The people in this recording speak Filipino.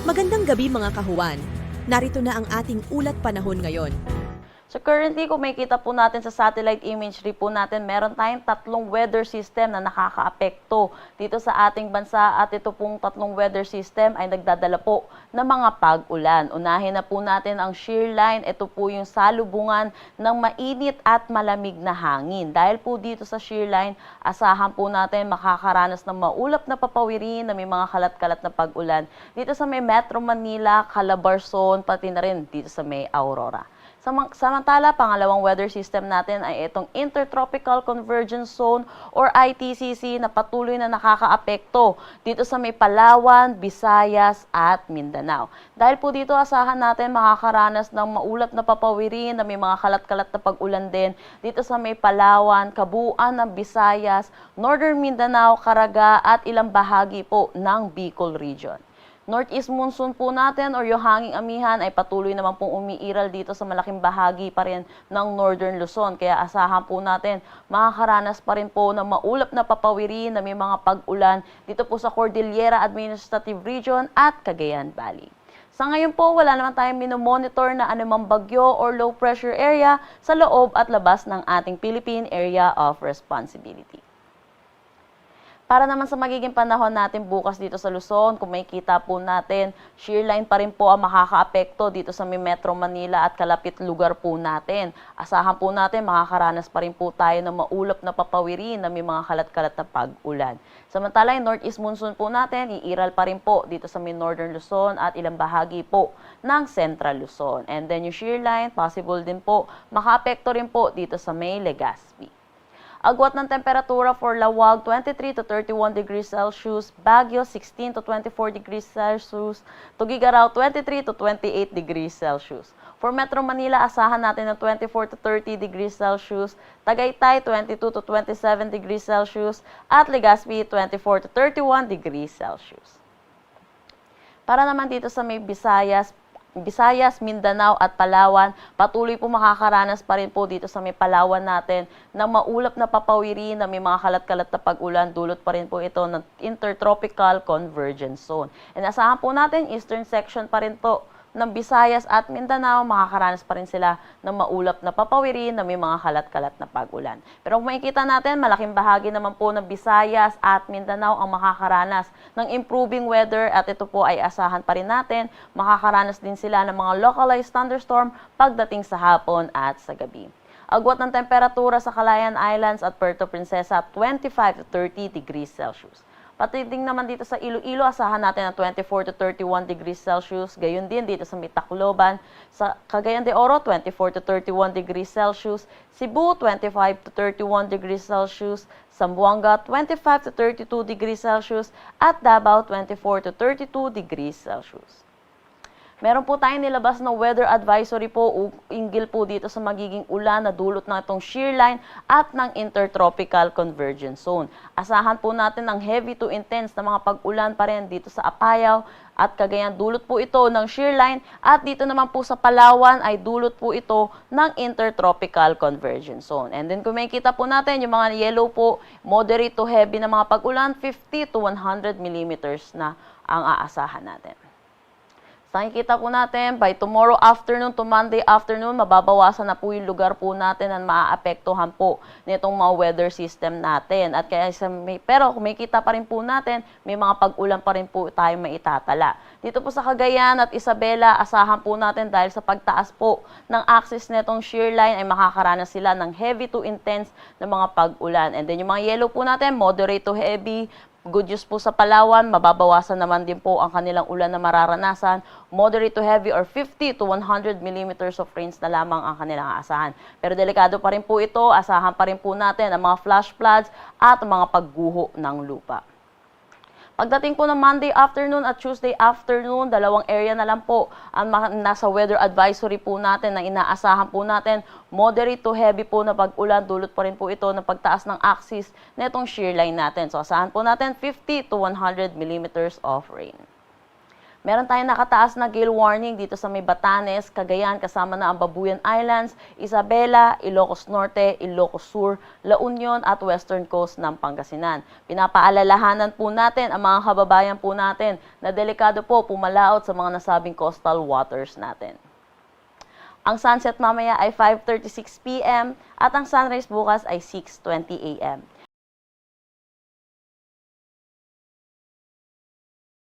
Magandang gabi mga kahuwan. Narito na ang ating ulat panahon ngayon. So currently, kung makikita po natin sa satellite imagery po natin, meron tayong tatlong weather system na nakakaapekto dito sa ating bansa at ito pong tatlong weather system ay nagdadala po ng mga pag-ulan. Unahin na po natin ang shear line. Ito po yung salubungan ng mainit at malamig na hangin. Dahil po dito sa shear line, asahan po natin makakaranas ng maulap na papawirin na may mga kalat-kalat na pag-ulan dito sa may Metro Manila, Calabarzon, pati na rin dito sa may Aurora. Samantala, pangalawang weather system natin ay itong Intertropical Convergence Zone or ITCZ na patuloy na nakakaapekto dito sa may Palawan, Visayas at Mindanao. Dahil po dito asahan natin makakaranas ng maulap na papawirin na may mga kalat-kalat na pag-ulan din dito sa may Palawan, kabuuan ng Visayas, Northern Mindanao, Caraga at ilang bahagi po ng Bicol Region. Northeast monsoon po natin or yung hanging amihan ay patuloy naman pong umiiral dito sa malaking bahagi pa rin ng Northern Luzon. Kaya asahan po natin makakaranas pa rin po ng maulap na papawirin na may mga pag-ulan dito po sa Cordillera Administrative Region at Cagayan Valley. Sa ngayon po, wala naman tayong minomonitor na anumang bagyo or low pressure area sa loob at labas ng ating Philippine Area of Responsibility. Para naman sa magiging panahon natin bukas dito sa Luzon, kung makikita po natin, shear line pa rin po ang makakaapekto dito sa may Metro Manila at kalapit lugar po natin. Asahan po natin, makakaranas pa rin po tayo ng maulap na papawirin na may mga kalat-kalat na pag-ulan. Samantala, yung northeast monsoon po natin, iiral pa rin po dito sa may Northern Luzon at ilang bahagi po ng Central Luzon. And then yung shear line, possible din po, makaapekto rin po dito sa may Legazpi. Agwat ng temperatura for Lawag, 23 to 31 degrees Celsius, Baguio, 16 to 24 degrees Celsius, Tuguegarao, 23 to 28 degrees Celsius. For Metro Manila, asahan natin ng 24 to 30 degrees Celsius, Tagaytay, 22 to 27 degrees Celsius, at Legazpi, 24 to 31 degrees Celsius. Para naman dito sa may Visayas, Mindanao at Palawan, patuloy po makakaranas pa rin po dito sa may Palawan natin ng maulap na papawirin na may mga kalat-kalat na pag-ulan. Dulot pa rin po ito ng Intertropical Convergence Zone. And asahan po natin, eastern section pa rin po ng Visayas at Mindanao, makakaranas pa rin sila ng maulap na papawirin na may mga kalat-kalat na pag-ulan. Pero kung makikita natin, malaking bahagi naman po ng Visayas at Mindanao ang makakaranas ng improving weather at ito po ay asahan pa rin natin, makakaranas din sila ng mga localized thunderstorm pagdating sa hapon at sa gabi. Agwat ng temperatura sa Calayan Islands at Puerto Princesa, 25 to 30 degrees Celsius. Pati din naman dito sa Iloilo, asahan natin ng 24 to 31 degrees Celsius. Gayon din dito sa Tacloban. Sa Cagayan de Oro, 24 to 31 degrees Celsius. Cebu, 25 to 31 degrees Celsius. Zamboanga, 25 to 32 degrees Celsius. At Davao, 24 to 32 degrees Celsius. Meron po tayong nilabas na weather advisory po hinggil po dito sa magiging ulan na dulot ng itong shear line at ng Intertropical Convergence Zone. Asahan po natin ng heavy to intense na mga pag-ulan pa rin dito sa Apayao at Cagayan. Dulot po ito ng shear line at dito naman po sa Palawan ay dulot po ito ng Intertropical Convergence Zone. And then kung makikita po natin yung mga yellow po, moderate to heavy na mga pag-ulan, 50 to 100 millimeters na ang aasahan natin. Nakikita po natin, by tomorrow afternoon to Monday afternoon, mababawasan na po yung lugar po natin na maaapektuhan po nitong mga weather system natin. At kaya pero kung makikita pa rin po natin, may mga pag-ulan pa rin po tayo maitatala. Dito po sa Cagayan at Isabela, asahan po natin dahil sa pagtaas po ng axis nitong shear line ay makakaranas sila ng heavy to intense na mga pag-ulan. And then yung mga yellow po natin, moderate to heavy. Good news po sa Palawan, mababawasan naman din po ang kanilang ulan na mararanasan. Moderate to heavy or 50 to 100 millimeters of rains na lamang ang kanilang aasahan. Pero delikado pa rin po ito, asahan pa rin po natin ang mga flash floods at mga pagguho ng lupa. Pagdating po ng Monday afternoon at Tuesday afternoon, dalawang area na lang po ang nasa weather advisory po natin na inaasahan po natin. Moderate to heavy po na pag-ulan, dulot pa rin po ito ng pagtaas ng axis na itong shear line natin. So asahan po natin 50 to 100 millimeters of rain. Meron tayong nakataas na gale warning dito sa may Batanes, Cagayan, kasama na ang Babuyan Islands, Isabela, Ilocos Norte, Ilocos Sur, La Union at Western Coast ng Pangasinan. Pinapaalalahanan po natin ang mga kababayan po natin na delikado po pumalaot sa mga nasabing coastal waters natin. Ang sunset mamaya ay 5:36 p.m. at ang sunrise bukas ay 6:20 a.m.